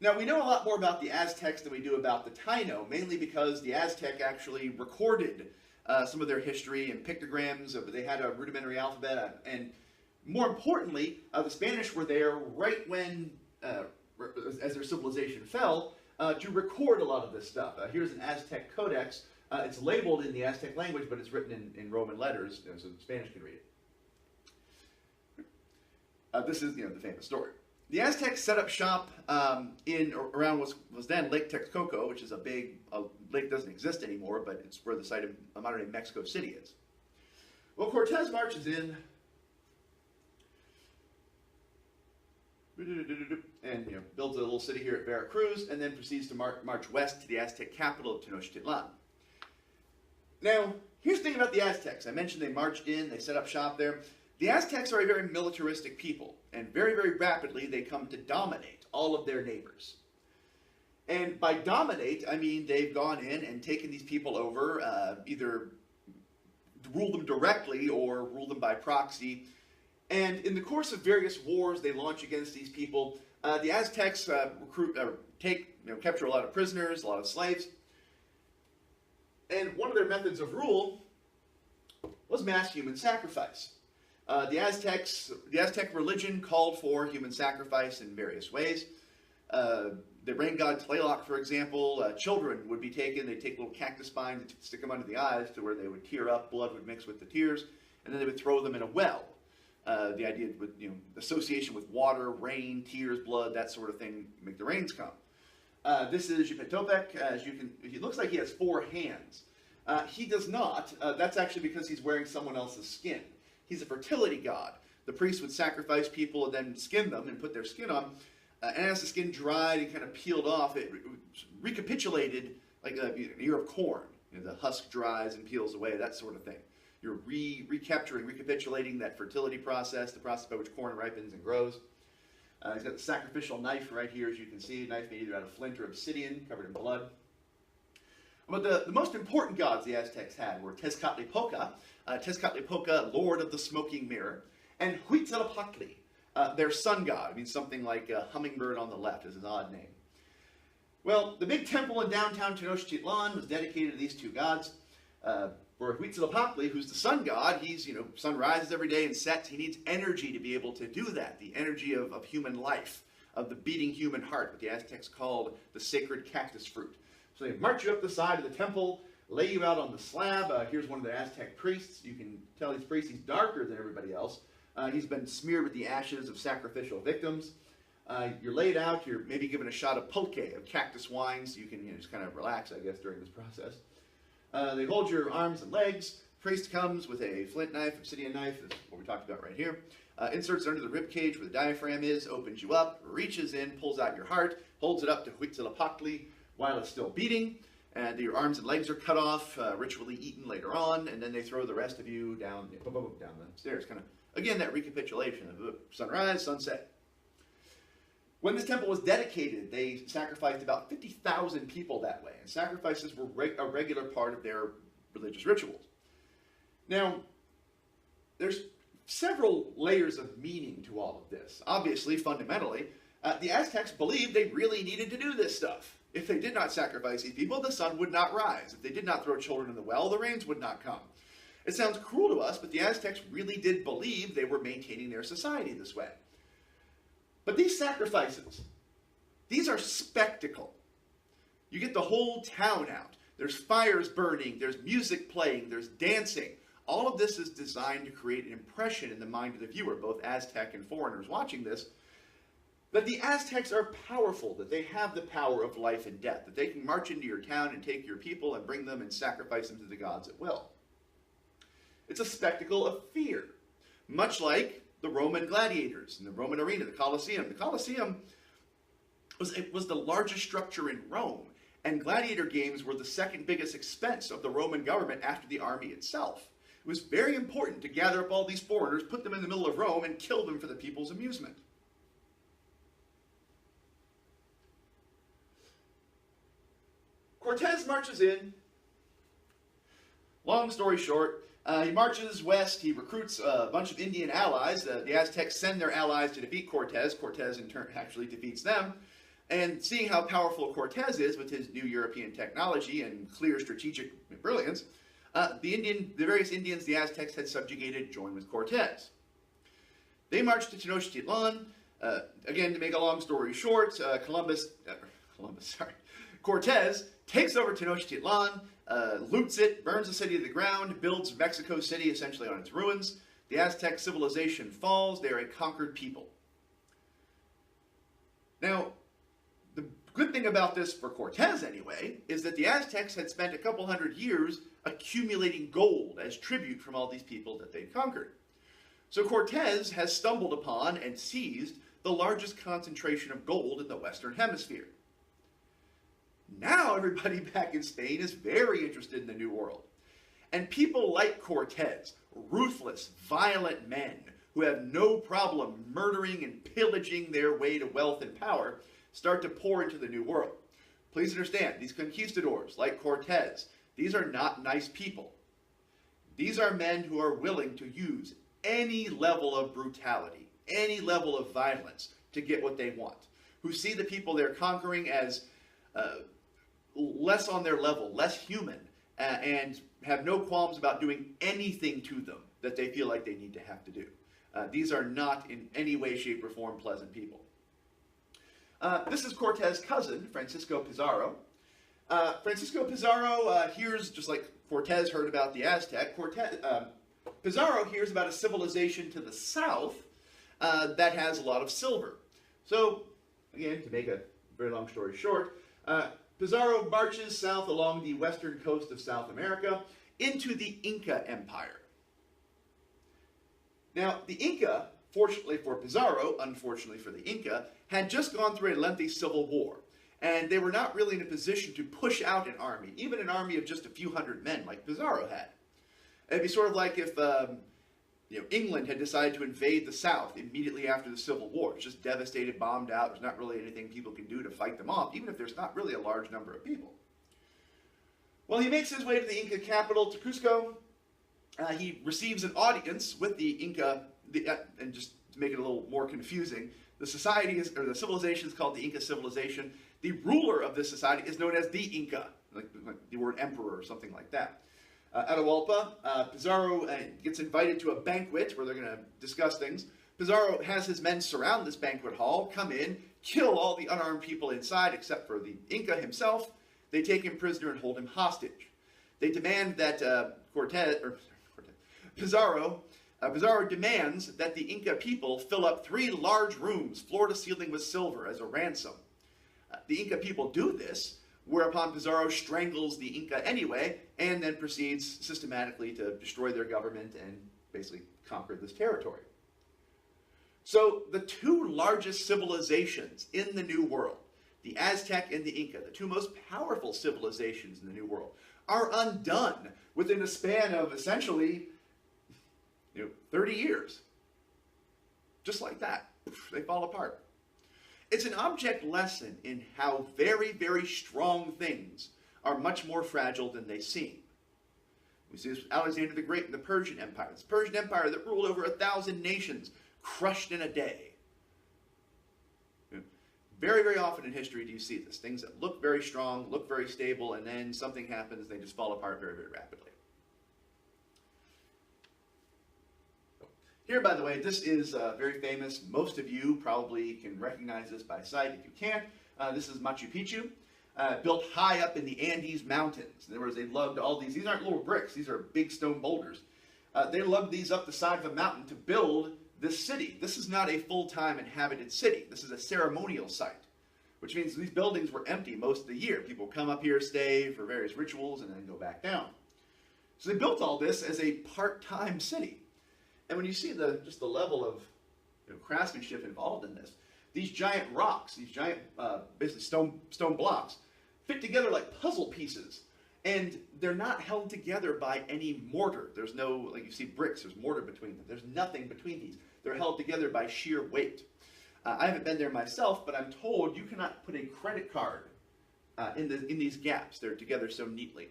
Now, we know a lot more about the Aztecs than we do about the Taino, mainly because the Aztec actually recorded some of their history and pictograms. They had a rudimentary alphabet, and more importantly, the Spanish were there right when, as their civilization fell, to record a lot of this stuff. Here's an Aztec codex. It's labeled in the Aztec language, but it's written in Roman letters, so the Spanish can read it. This is, the famous story. The Aztecs set up shop around what was then Lake Texcoco, which is a big lake, doesn't exist anymore, but it's where the site of modern-day Mexico City is. Well, Cortez marches in and builds a little city here at Veracruz, and then proceeds to march west to the Aztec capital of Tenochtitlan. Now, here's the thing about the Aztecs. I mentioned they marched in, they set up shop there. The Aztecs are a very militaristic people, and very, very rapidly they come to dominate all of their neighbors. And by dominate, I mean they've gone in and taken these people over, either rule them directly or rule them by proxy. And in the course of various wars they launch against these people, the Aztecs capture a lot of prisoners, a lot of slaves. And one of their methods of rule was mass human sacrifice. The Aztec religion called for human sacrifice in various ways. The rain god Tlaloc, for example, children would be taken. They'd take little cactus spines and stick them under the eyes to where they would tear up, blood would mix with the tears, and then they would throw them in a well. The idea with association with water, rain, tears, blood, that sort of thing, make the rains come. This is Xipetotepec. He looks like he has 4 hands. He does not. That's actually because he's wearing someone else's skin. He's a fertility god. The priests would sacrifice people and then skin them and put their skin on. And as the skin dried and kind of peeled off, it recapitulated like an ear of corn. You know, the husk dries and peels away, that sort of thing. You're recapitulating that fertility process, the process by which corn ripens and grows. He's got the sacrificial knife right here, as you can see, a knife made either out of flint or obsidian, covered in blood. But the most important gods the Aztecs had were Tezcatlipoca, Lord of the Smoking Mirror, and Huitzilopochtli, their sun god. It means something like a hummingbird on the left, is an odd name. Well, the big temple in downtown Tenochtitlan was dedicated to these two gods. For Huitzilopochtli, who's the sun god, sun rises every day and sets. He needs energy to be able to do that, the energy of human life, of the beating human heart, what the Aztecs called the sacred cactus fruit. So they march you up the side of the temple, lay you out on the slab. Here's one of the Aztec priests. You can tell he's priest. He's darker than everybody else. He's been smeared with the ashes of sacrificial victims. You're laid out. You're maybe given a shot of pulque, of cactus wine, so you can just kind of relax, I guess, during this process. They hold your arms and legs. Priest comes with a flint knife, obsidian knife, that's what we talked about right here. Inserts under the rib cage where the diaphragm is, opens you up, reaches in, pulls out your heart, holds it up to Huitzilopochtli while it's still beating, and your arms and legs are cut off, ritually eaten later on, and then they throw the rest of you down the stairs. Kind of, again, that recapitulation of sunrise, sunset. When this temple was dedicated, they sacrificed about 50,000 people that way, and sacrifices were a regular part of their religious rituals. Now, there's several layers of meaning to all of this. Obviously, fundamentally, the Aztecs believed they really needed to do this stuff. If they did not sacrifice these people, the sun would not rise. If they did not throw children in the well, the rains would not come. It sounds cruel to us, but the Aztecs really did believe they were maintaining their society this way. But these sacrifices, these are spectacle. You get the whole town out. There's fires burning, there's music playing, there's dancing. All of this is designed to create an impression in the mind of the viewer, both Aztec and foreigners watching this, that the Aztecs are powerful, that they have the power of life and death, that they can march into your town and take your people and bring them and sacrifice them to the gods at will. It's a spectacle of fear, much like the Roman gladiators in the Roman arena, the Colosseum. The Colosseum was the largest structure in Rome, and gladiator games were the second biggest expense of the Roman government after the army itself. It was very important to gather up all these foreigners, put them in the middle of Rome, and kill them for the people's amusement. Cortez marches in. Long story short, he marches west. He recruits a bunch of Indian allies. The Aztecs send their allies to defeat Cortez. Cortez, in turn, actually defeats them. And seeing how powerful Cortez is with his new European technology and clear strategic brilliance, the various Indians the Aztecs had subjugated join with Cortez. They march to Tenochtitlan. Again, to make a long story short, Cortez takes over Tenochtitlan, loots it, burns the city to the ground, builds Mexico City essentially on its ruins. The Aztec civilization falls. They are a conquered people. Now, the good thing about this for Cortez anyway, is that the Aztecs had spent a couple hundred years accumulating gold as tribute from all these people that they'd conquered. So Cortez has stumbled upon and seized the largest concentration of gold in the Western Hemisphere. Now everybody back in Spain is very interested in the New World. And people like Cortez, ruthless, violent men who have no problem murdering and pillaging their way to wealth and power, start to pour into the New World. Please understand, these conquistadors, like Cortez, these are not nice people. These are men who are willing to use any level of brutality, any level of violence to get what they want, who see the people they're conquering as less on their level, less human, and have no qualms about doing anything to them that they feel like they need to have to do. These are not in any way, shape, or form pleasant people. This is Cortez's cousin, Francisco Pizarro. Francisco Pizarro hears, just like Cortez heard about the Aztec, Pizarro hears about a civilization to the south that has a lot of silver. So, again, to make a very long story short, Pizarro marches south along the western coast of South America into the Inca Empire. Now, the Inca, fortunately for Pizarro, unfortunately for the Inca, had just gone through a lengthy civil war. And they were not really in a position to push out an army, even an army of just a few hundred men like Pizarro had. It'd be sort of like if England had decided to invade the South immediately after the Civil War. It's just devastated, bombed out. There's not really anything people can do to fight them off, even if there's not really a large number of people. Well, he makes his way to the Inca capital, to Cusco. He receives an audience with the Inca, and just to make it a little more confusing, the civilization is called the Inca civilization. The ruler of this society is known as the Inca, like the word emperor or something like that. Atahualpa, Pizarro gets invited to a banquet where they're going to discuss things. Pizarro has his men surround this banquet hall, come in, kill all the unarmed people inside except for the Inca himself. They take him prisoner and hold him hostage. They demand that Pizarro demands that the Inca people fill up 3 large rooms, floor to ceiling with silver, as a ransom. The Inca people do this, whereupon Pizarro strangles the Inca anyway, and then proceeds systematically to destroy their government and basically conquer this territory. So the 2 largest civilizations in the New World, the Aztec and the Inca, the 2 most powerful civilizations in the New World, are undone within a span of essentially 30 years. Just like that, they fall apart. It's an object lesson in how very, very strong things are much more fragile than they seem. We see this with Alexander the Great and the Persian Empire. This Persian Empire that ruled over 1,000 nations, crushed in a day. Very, very often in history do you see this. Things that look very strong, look very stable, and then something happens, they just fall apart very, very rapidly. Here, by the way, this is very famous. Most of you probably can recognize this by sight. If you can't, this is Machu Picchu, built high up in the Andes Mountains. In other words, they lugged all these aren't little bricks, these are big stone boulders. They lugged these up the side of a mountain to build this city. This is not a full-time inhabited city. This is a ceremonial site, which means these buildings were empty most of the year. People come up here, stay for various rituals, and then go back down. So they built all this as a part-time city. And when you see just the level of craftsmanship involved in this, these giant rocks, these giant basically stone blocks, fit together like puzzle pieces. And they're not held together by any mortar. There's no, like you see bricks, there's mortar between them. There's nothing between these. They're held together by sheer weight. I haven't been there myself, but I'm told you cannot put a credit card in these gaps. They're together so neatly.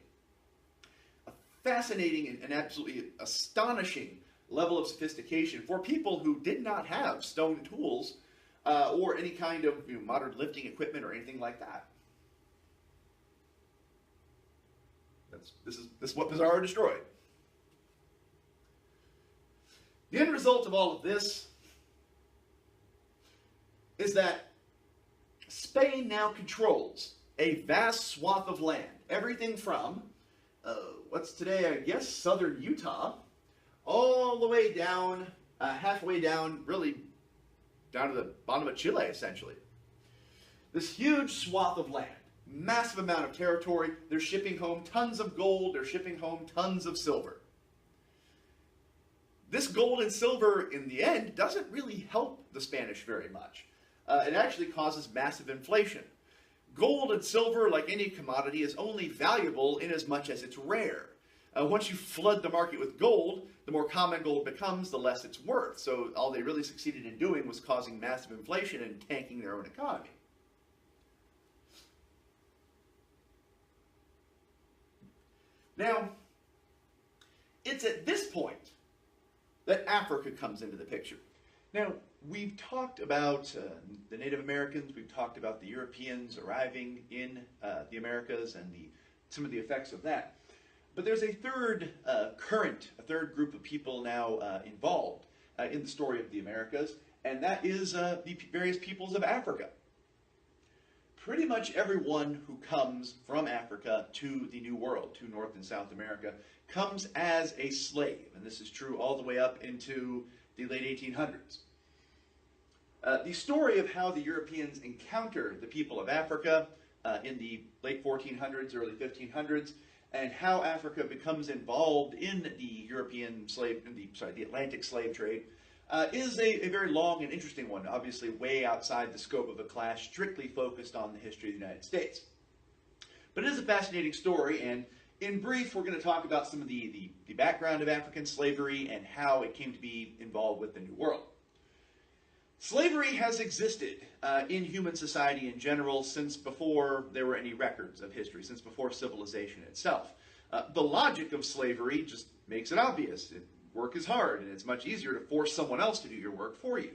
A fascinating and absolutely astonishing level of sophistication for people who did not have stone tools or any kind of modern lifting equipment or anything like that. This is what Pizarro destroyed. The end result of all of this is that Spain now controls a vast swath of land. Everything from, what's today, I guess, southern Utah, all the way down, halfway down, really down to the bottom of Chile, essentially. This huge swath of land. Massive amount of territory. They're shipping home tons of gold. They're shipping home tons of silver. This gold and silver, in the end, doesn't really help the Spanish very much. It actually causes massive inflation. Gold and silver, like any commodity, is only valuable in as much as it's rare. Once you flood the market with gold, the more common gold becomes, the less it's worth. So all they really succeeded in doing was causing massive inflation and tanking their own economy. Now, it's at this point that Africa comes into the picture. Now, we've talked about the Native Americans, we've talked about the Europeans arriving in the Americas and some of the effects of that. But there's a third group of people now involved in the story of the Americas, and that is the various peoples of Africa. Pretty much everyone who comes from Africa to the New World, to North and South America, comes as a slave. And this is true all the way up into the late 1800s. The story of how the Europeans encounter the people of Africa in the late 1400s, early 1500s, and how Africa becomes involved in the the Atlantic slave trade, is a very long and interesting one, obviously way outside the scope of a class strictly focused on the history of the United States. But it is a fascinating story, and in brief, we're going to talk about some of the background of African slavery and how it came to be involved with the New World. Slavery has existed in human society in general since before there were any records of history, since before civilization itself. The logic of slavery just makes it obvious. Work is hard, and it's much easier to force someone else to do your work for you.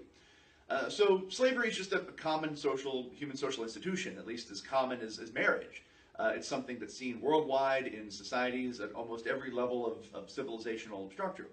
So slavery is just a common human social institution, at least as common as marriage. It's something that's seen worldwide in societies at almost every level of civilizational structure.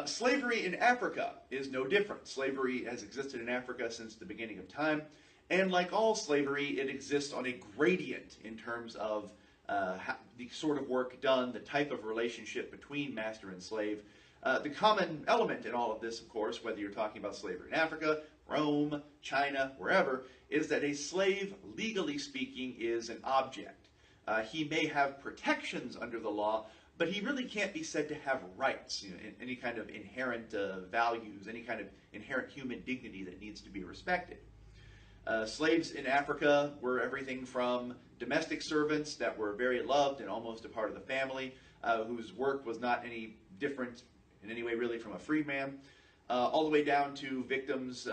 Slavery in Africa is no different. Slavery has existed in Africa since the beginning of time, and like all slavery, it exists on a gradient in terms of the sort of work done, the type of relationship between master and slave. The common element in all of this, of course, whether you're talking about slavery in Africa, Rome, China, wherever, is that a slave, legally speaking, is an object. He may have protections under the law, but he really can't be said to have rights, any kind of inherent values, any kind of inherent human dignity that needs to be respected. Slaves in Africa were everything from domestic servants that were very loved and almost a part of the family, whose work was not any different in any way really from a freedman, all the way down to victims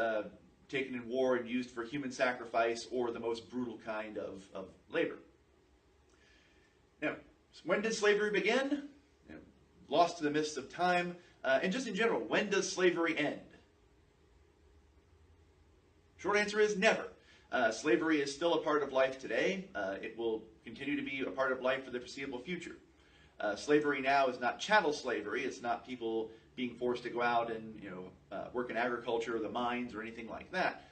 taken in war and used for human sacrifice or the most brutal kind of labor. Now, when did slavery begin? Lost to the mists of time. And just in general, when does slavery end? Short answer is never. Slavery is still a part of life today. It will continue to be a part of life for the foreseeable future. Slavery now is not chattel slavery. It's not people being forced to go out and work in agriculture or the mines or anything like that.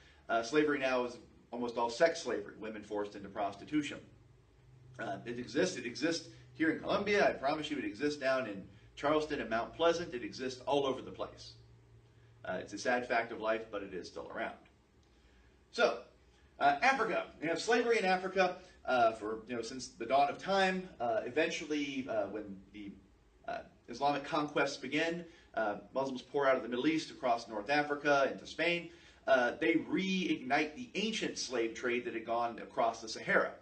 Slavery now is almost all sex slavery, women forced into prostitution. It exists. It exists here in Columbia. I promise you it exists down in Charleston and Mount Pleasant. It exists all over the place. It's a sad fact of life, but it is still around. So, Africa. We have slavery in Africa since the dawn of time. Eventually, when the Islamic conquests begin, Muslims pour out of the Middle East across North Africa into Spain. They reignite the ancient slave trade that had gone across the Sahara.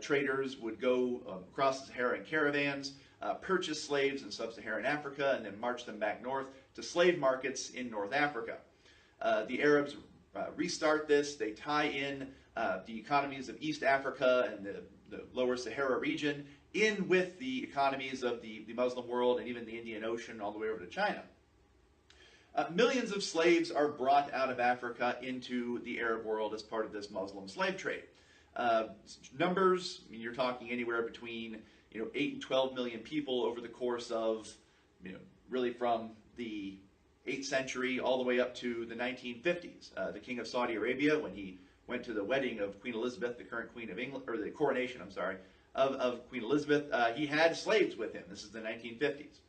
Traders would go across the Sahara in caravans, purchase slaves in sub-Saharan Africa, and then march them back north to slave markets in North Africa. The Arabs restart this. They tie in the economies of East Africa and the lower Sahara region in with the economies of the Muslim world and even the Indian Ocean all the way over to China. Millions of slaves are brought out of Africa into the Arab world as part of this Muslim slave trade. Numbers, you're talking anywhere between 8 and 12 million people over the course of, really from the 8th century all the way up to the 1950s. The King of Saudi Arabia, when he went to the wedding of Queen Elizabeth, the current Queen of England, or the coronation, I'm sorry, of Queen Elizabeth, he had slaves with him. This is the 1950s.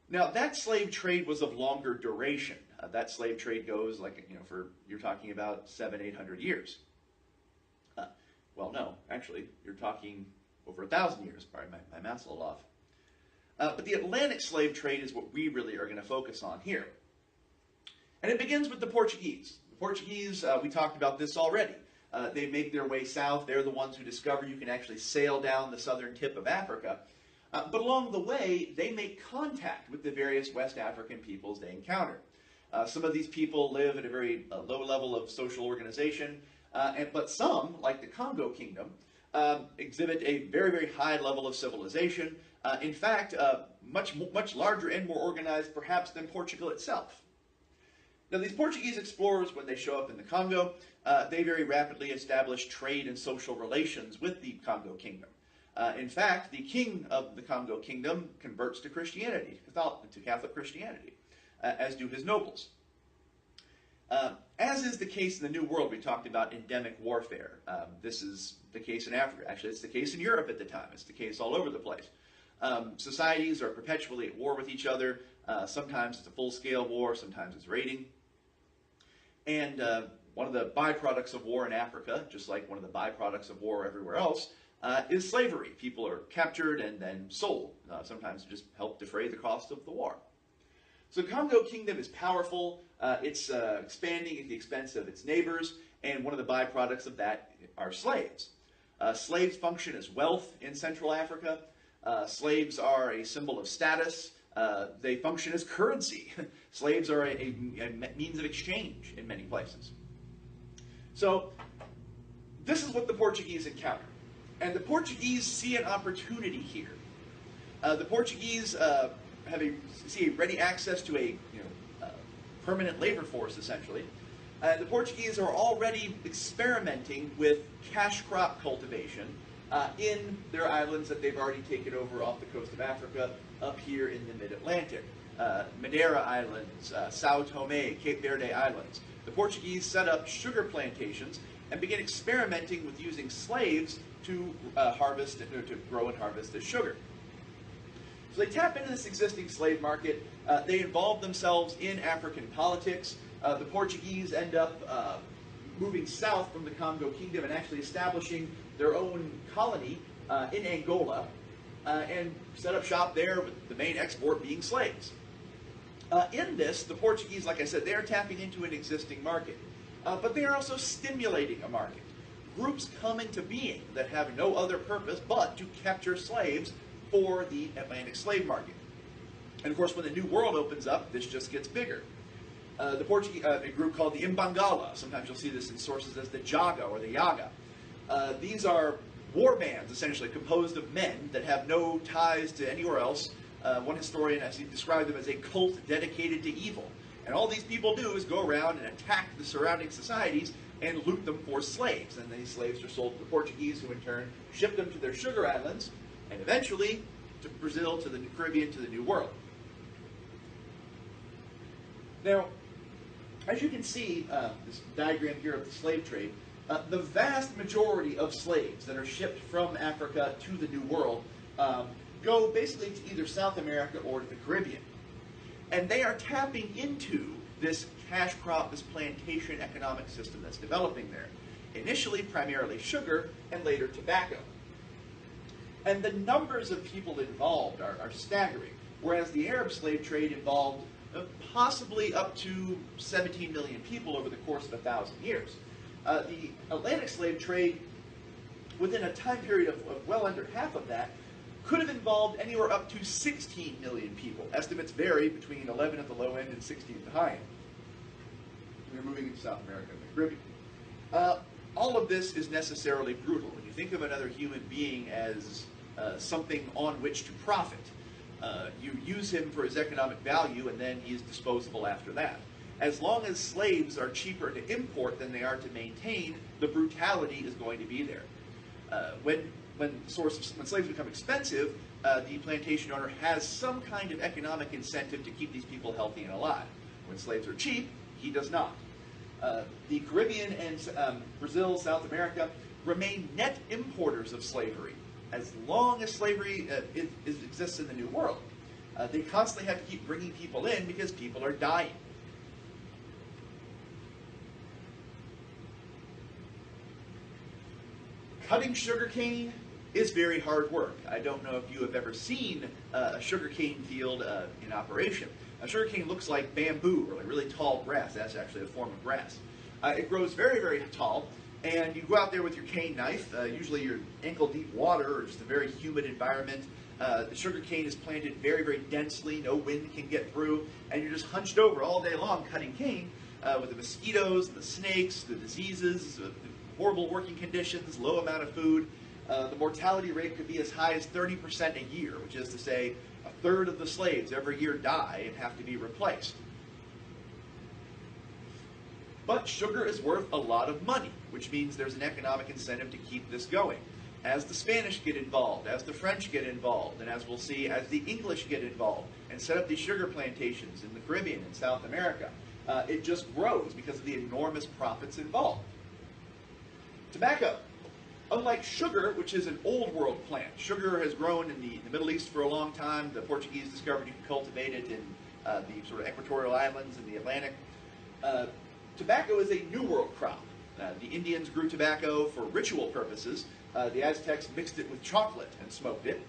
Now, that slave trade was of longer duration. That slave trade goes you're talking about 700-800 years. Well, no, actually, you're talking over 1,000 years. Sorry, my math's a little off. But the Atlantic slave trade is what we really are going to focus on here. And it begins with the Portuguese. The Portuguese, we talked about this already. They make their way south. They're the ones who discover you can actually sail down the southern tip of Africa. But along the way, they make contact with the various West African peoples they encounter. Some of these people live at a very low level of social organization, but some, like the Congo Kingdom, exhibit a very, very high level of civilization. In fact, much larger and more organized, perhaps, than Portugal itself. Now, these Portuguese explorers, when they show up in the Congo, they very rapidly establish trade and social relations with the Congo Kingdom. In fact, the king of the Congo Kingdom converts to Christianity, to Catholic Christianity, as do his nobles. As is the case in the New World, we talked about endemic warfare. This is the case in Africa. Actually, it's the case in Europe at the time. It's the case all over the place. Societies are perpetually at war with each other. Sometimes it's a full-scale war. Sometimes it's raiding. And one of the byproducts of war in Africa, just like one of the byproducts of war everywhere else, is slavery. People are captured and then sold, sometimes to just help defray the cost of the war. So the Congo Kingdom is powerful. It's expanding at the expense of its neighbors, and one of the byproducts of that are slaves. Slaves function as wealth in Central Africa. Slaves are a symbol of status. They function as currency. Slaves are a means of exchange in many places. So this is what the Portuguese encounter. And the Portuguese see an opportunity here. The Portuguese see ready access to a permanent labor force, essentially. The Portuguese are already experimenting with cash crop cultivation in their islands that they've already taken over off the coast of Africa, up here in the mid-Atlantic. Madeira Islands, Sao Tome, Cape Verde Islands. The Portuguese set up sugar plantations and began experimenting with using slaves to to grow and harvest the sugar. So they tap into this existing slave market. They involve themselves in African politics. The Portuguese end up moving south from the Congo Kingdom and actually establishing their own colony in Angola and set up shop there, with the main export being slaves. In this, the Portuguese, like I said, they are tapping into an existing market. But they are also stimulating a market. Groups come into being that have no other purpose but to capture slaves for the Atlantic slave market. And of course, when the New World opens up, this just gets bigger. The Portuguese, a group called the Imbangala, sometimes you'll see this in sources as the Jaga or the Yaga. These are war bands, essentially, composed of men that have no ties to anywhere else. One historian actually described them as a cult dedicated to evil. And all these people do is go around and attack the surrounding societies and loot them for slaves. And these slaves are sold to the Portuguese, who in turn ship them to their sugar islands, and eventually to Brazil, to the Caribbean, to the New World. Now, as you can see, this diagram here of the slave trade, the vast majority of slaves that are shipped from Africa to the New World go basically to either South America or to the Caribbean. And they are tapping into this cash crop, this plantation economic system that's developing there. Initially, primarily sugar, and later tobacco. And the numbers of people involved are staggering, whereas the Arab slave trade involved possibly up to 17 million people over the course of 1,000 years. The Atlantic slave trade, within a time period of well under half of that, could have involved anywhere up to 16 million people. Estimates vary between 11 at the low end and 16 at the high end. We're moving into South America and the Caribbean. All of this is necessarily brutal. When you think of another human being as something on which to profit, you use him for his economic value, and then he is disposable after that. As long as slaves are cheaper to import than they are to maintain, the brutality is going to be there. When slaves become expensive, the plantation owner has some kind of economic incentive to keep these people healthy and alive. When slaves are cheap, he does not. The Caribbean and Brazil, South America, remain net importers of slavery as long as slavery exists in the New World. They constantly have to keep bringing people in because people are dying. Cutting sugarcane is very hard work. I don't know if you have ever seen a sugarcane field in operation. A sugarcane looks like bamboo, or like really tall grass. That's actually a form of grass. It grows very, very tall, and you go out there with your cane knife. Usually you're ankle-deep water or just a very humid environment. The sugarcane is planted very, very densely. No wind can get through, and you're just hunched over all day long cutting cane with the mosquitoes, the snakes, the diseases, horrible working conditions, low amount of food. The mortality rate could be as high as 30% a year, which is to say a third of the slaves every year die and have to be replaced. But sugar is worth a lot of money, which means there's an economic incentive to keep this going. As the Spanish get involved, as the French get involved, and as we'll see, as the English get involved and set up these sugar plantations in the Caribbean and South America, it just grows because of the enormous profits involved. Tobacco. Unlike sugar, which is an old world plant, sugar has grown in the Middle East for a long time. The Portuguese discovered you could cultivate it in the sort of equatorial islands in the Atlantic. Tobacco is a New World crop. The Indians grew tobacco for ritual purposes. The Aztecs mixed it with chocolate and smoked it.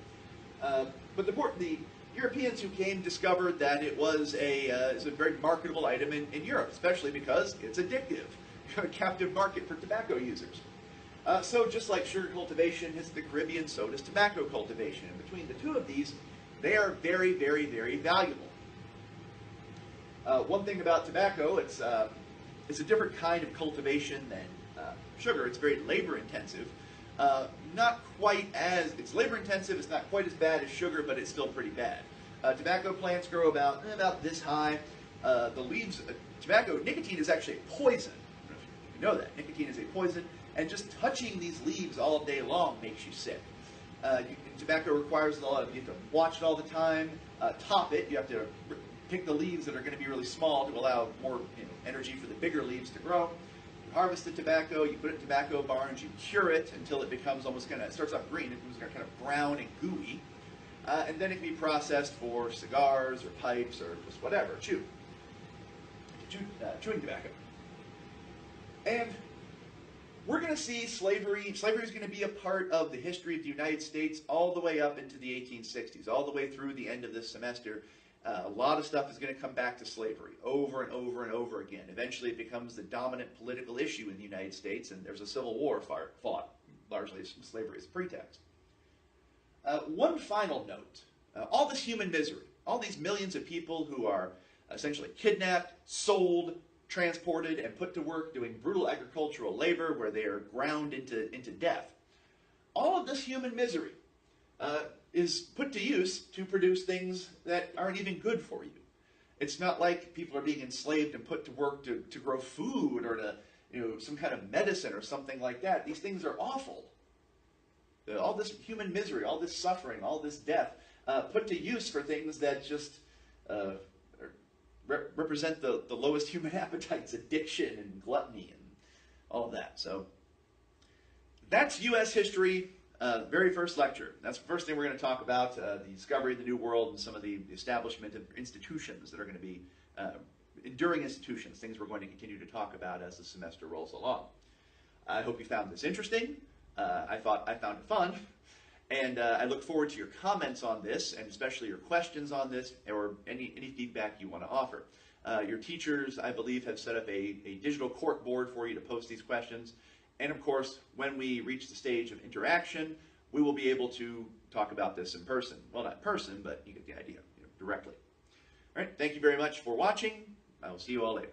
But the Europeans who came discovered that it was a very marketable item in Europe, especially because it's addictive. A captive market for tobacco users. So just like sugar cultivation hits the Caribbean, so does tobacco cultivation. And between the two of these, they are very, very, very valuable. One thing about tobacco, it's a different kind of cultivation than sugar. It's very labor intensive. Not quite as, it's labor intensive, it's not quite as bad as sugar, but it's still pretty bad. Tobacco plants grow about this high. The leaves, nicotine is actually a poison. I don't know if you know that. Nicotine is a poison, and just touching these leaves all day long makes you sick. Tobacco requires a lot of, you have to watch it all the time, top it, you have to pick the leaves that are going to be really small to allow more energy for the bigger leaves to grow. You harvest the tobacco, you put it in tobacco barns, you cure it until it becomes almost kind of, it starts off green, it becomes kind of brown and gooey, and then it can be processed for cigars or pipes or just whatever, chewing tobacco. And we're going to see slavery. Slavery is going to be a part of the history of the United States all the way up into the 1860s, all the way through the end of this semester. A lot of stuff is going to come back to slavery over and over and over again. Eventually it becomes the dominant political issue in the United States, and there's a civil war fought, largely as slavery as a pretext. One final note. All this human misery, all these millions of people who are essentially kidnapped, sold, transported, and put to work doing brutal agricultural labor where they are ground into death. All of this human misery is put to use to produce things that aren't even good for you. It's not like people are being enslaved and put to work to grow food or to some kind of medicine or something like that. These things are awful. All this human misery, all this suffering, all this death, put to use for things that just represent the lowest human appetites, addiction and gluttony and all of that. So that's U.S. history, very first lecture. That's the first thing we're going to talk about, the discovery of the New World and some of the establishment of institutions that are going to be enduring institutions, things we're going to continue to talk about as the semester rolls along. I hope you found this interesting. I found it fun. And I look forward to your comments on this, and especially your questions on this, or any feedback you want to offer. Your teachers, I believe, have set up a digital cork board for you to post these questions. And of course, when we reach the stage of interaction, we will be able to talk about this in person. Well, not in person, but you get the idea, directly. All right, thank you very much for watching. I will see you all later.